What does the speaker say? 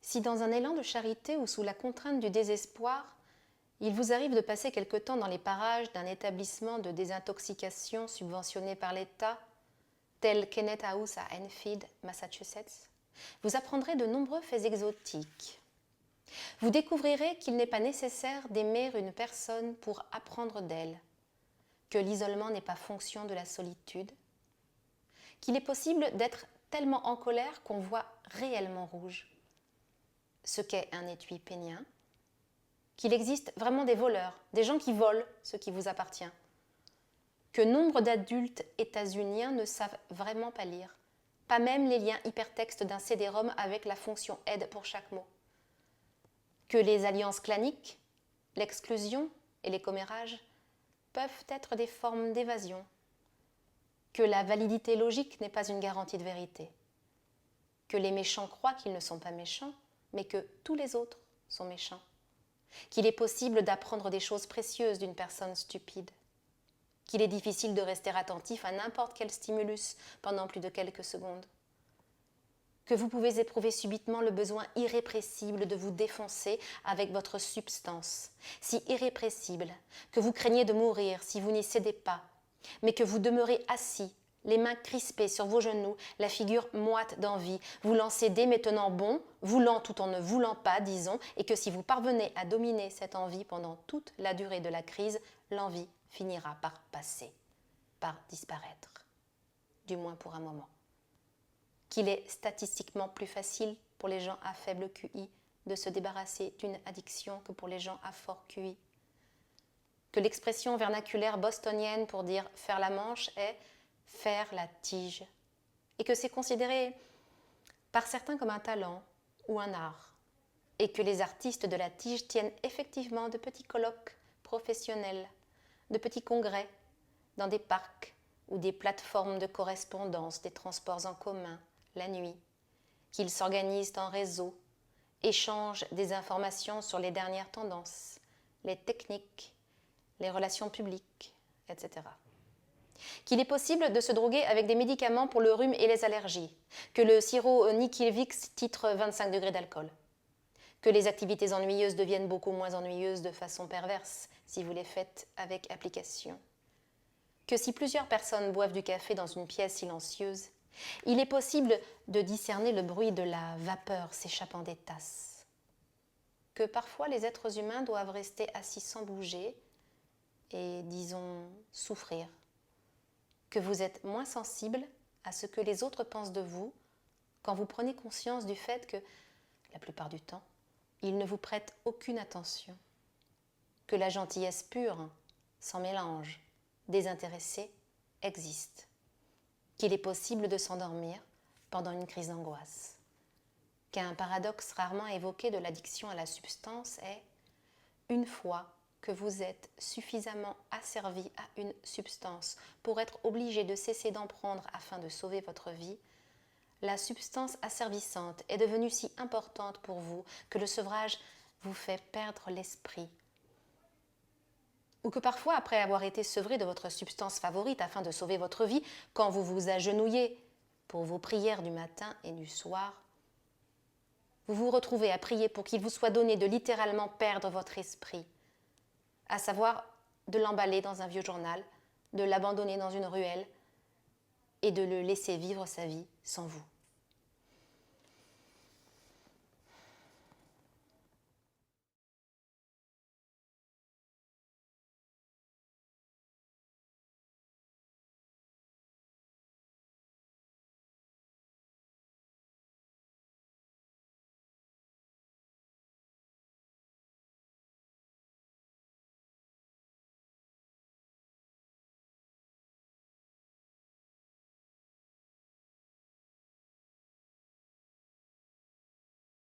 Si dans un élan de charité ou sous la contrainte du désespoir, il vous arrive de passer quelque temps dans les parages d'un établissement de désintoxication subventionné par l'État, tel Kenneth House à Enfield, Massachusetts, vous apprendrez de nombreux faits exotiques. Vous découvrirez qu'il n'est pas nécessaire d'aimer une personne pour apprendre d'elle, que l'isolement n'est pas fonction de la solitude, qu'il est possible d'être tellement en colère qu'on voit réellement rouge, ce qu'est un étui pénien, qu'il existe vraiment des voleurs, des gens qui volent ce qui vous appartient, que nombre d'adultes états-uniens ne savent vraiment pas lire, pas même les liens hypertextes d'un CD-ROM avec la fonction aide pour chaque mot, que les alliances claniques, l'exclusion et les commérages peuvent être des formes d'évasion, que la validité logique n'est pas une garantie de vérité, que les méchants croient qu'ils ne sont pas méchants, mais que tous les autres sont méchants, qu'il est possible d'apprendre des choses précieuses d'une personne stupide, qu'il est difficile de rester attentif à n'importe quel stimulus pendant plus de quelques secondes, que vous pouvez éprouver subitement le besoin irrépressible de vous défoncer avec votre substance, si irrépressible que vous craignez de mourir si vous n'y cédez pas, mais que vous demeurez assis, les mains crispées sur vos genoux, la figure moite d'envie, vous lancez dès maintenant bon, voulant tout en ne voulant pas, disons, et que si vous parvenez à dominer cette envie pendant toute la durée de la crise, l'envie finira par passer, par disparaître, du moins pour un moment. Qu'il est statistiquement plus facile pour les gens à faible QI de se débarrasser d'une addiction que pour les gens à fort QI. Que l'expression vernaculaire bostonienne pour dire faire la manche est faire la tige, et que c'est considéré par certains comme un talent ou un art, et que les artistes de la tige tiennent effectivement de petits colloques professionnels, de petits congrès dans des parcs ou des plateformes de correspondance des transports en commun la nuit, qu'ils s'organisent en réseau, échangent des informations sur les dernières tendances, les techniques, les relations publiques, etc. Qu'il est possible de se droguer avec des médicaments pour le rhume et les allergies, que le sirop Nikilvix titre 25 degrés d'alcool, que les activités ennuyeuses deviennent beaucoup moins ennuyeuses de façon perverse si vous les faites avec application, que si plusieurs personnes boivent du café dans une pièce silencieuse, il est possible de discerner le bruit de la vapeur s'échappant des tasses, que parfois les êtres humains doivent rester assis sans bouger et, disons, souffrir, que vous êtes moins sensible à ce que les autres pensent de vous quand vous prenez conscience du fait que, la plupart du temps, ils ne vous prêtent aucune attention, que la gentillesse pure, sans mélange, désintéressée, existe, qu'il est possible de s'endormir pendant une crise d'angoisse, qu'un paradoxe rarement évoqué de l'addiction à la substance est « une fois que vous êtes suffisamment asservi à une substance pour être obligé de cesser d'en prendre afin de sauver votre vie, la substance asservissante est devenue si importante pour vous que le sevrage vous fait perdre l'esprit. » Ou que parfois, après avoir été sevré de votre substance favorite afin de sauver votre vie, quand vous vous agenouillez pour vos prières du matin et du soir, vous vous retrouvez à prier pour qu'il vous soit donné de littéralement perdre votre esprit, à savoir de l'emballer dans un vieux journal, de l'abandonner dans une ruelle et de le laisser vivre sa vie sans vous.